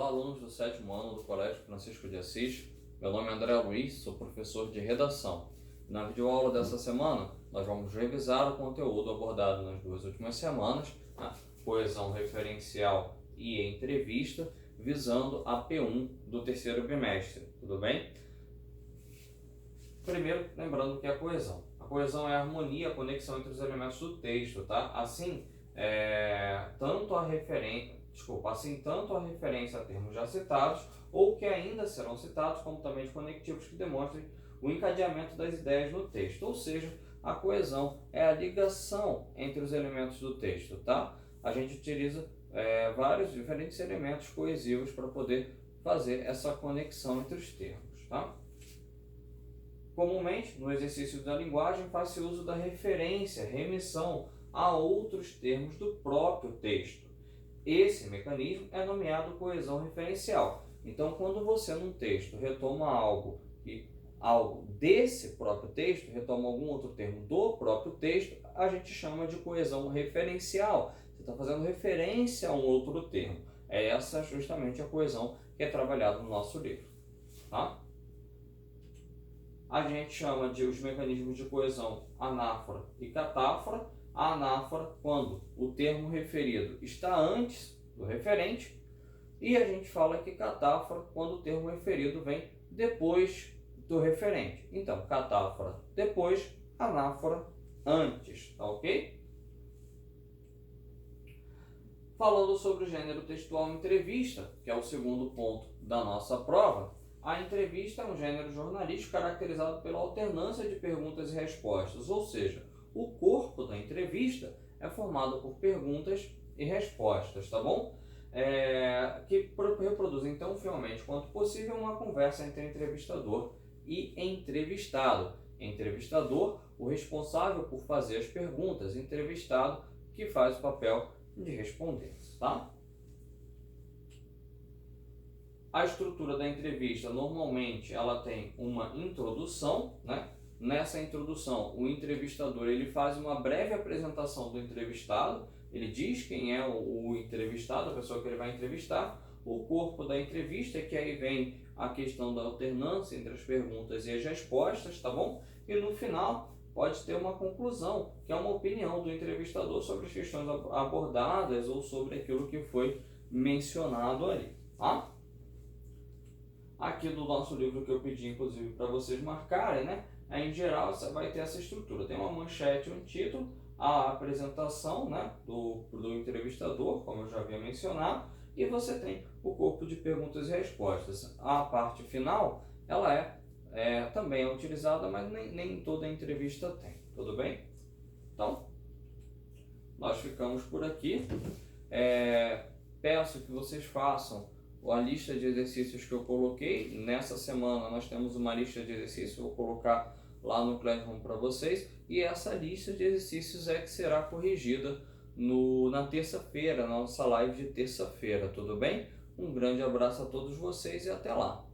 Olá, alunos do 7º ano do Colégio Francisco de Assis. Meu nome é André Luiz, sou professor de redação. Na videoaula dessa semana, nós vamos revisar o conteúdo abordado nas 2 últimas semanas, a coesão referencial e entrevista, visando a P1 do 3º bimestre, tudo bem? Primeiro, lembrando que é a coesão. A coesão é a harmonia, a conexão entre os elementos do texto, tá? Assim, tanto a referência a termos já citados ou que ainda serão citados, como também de conectivos que demonstrem o encadeamento das ideias no texto. Ou seja, a coesão é a ligação entre os elementos do texto, tá? A gente utiliza vários diferentes elementos coesivos para poder fazer essa conexão entre os termos, tá? Comumente, no exercício da linguagem, faz-se uso da referência, remissão a outros termos do próprio texto. Esse mecanismo é nomeado coesão referencial. Então, quando você num texto retoma algo desse próprio texto, retoma algum outro termo do próprio texto, a gente chama de coesão referencial. Você está fazendo referência a um outro termo. É essa justamente a coesão que é trabalhada no nosso livro, tá? A gente chama de os mecanismos de coesão anáfora e catáfora. A anáfora, quando o termo referido está antes do referente, e a gente fala que catáfora, quando o termo referido vem depois do referente. Então, catáfora depois, anáfora antes, tá ok? Falando sobre o gênero textual entrevista, que é o segundo ponto da nossa prova, a entrevista é um gênero jornalístico caracterizado pela alternância de perguntas e respostas, ou seja, o corpo da entrevista é formado por perguntas e respostas, tá bom? Que reproduzem tão fielmente quanto possível uma conversa entre entrevistador e entrevistado. Entrevistador, o responsável por fazer as perguntas, entrevistado, que faz o papel de responder, tá? A estrutura da entrevista, normalmente, ela tem uma introdução, né? Nessa introdução, o entrevistador ele faz uma breve apresentação do entrevistado, ele diz quem é o entrevistado, a pessoa que ele vai entrevistar, o corpo da entrevista, que aí vem a questão da alternância entre as perguntas e as respostas, tá bom? E no final, pode ter uma conclusão, que é uma opinião do entrevistador sobre as questões abordadas ou sobre aquilo que foi mencionado ali, tá? Aqui do nosso livro que eu pedi, inclusive, para vocês marcarem, né? Em geral, você vai ter essa estrutura. Tem uma manchete, um título, a apresentação, né, do entrevistador, como eu já havia mencionado, e você tem o corpo de perguntas e respostas. A parte final, ela também é utilizada, mas nem toda entrevista tem. Tudo bem? Então, nós ficamos por aqui. Peço que vocês façam a lista de exercícios que eu coloquei. Nessa semana nós temos uma lista de exercícios, eu vou colocar lá no Classroom para vocês, e essa lista de exercícios que será corrigida na terça-feira, na nossa live de terça-feira, tudo bem? Um grande abraço a todos vocês e até lá!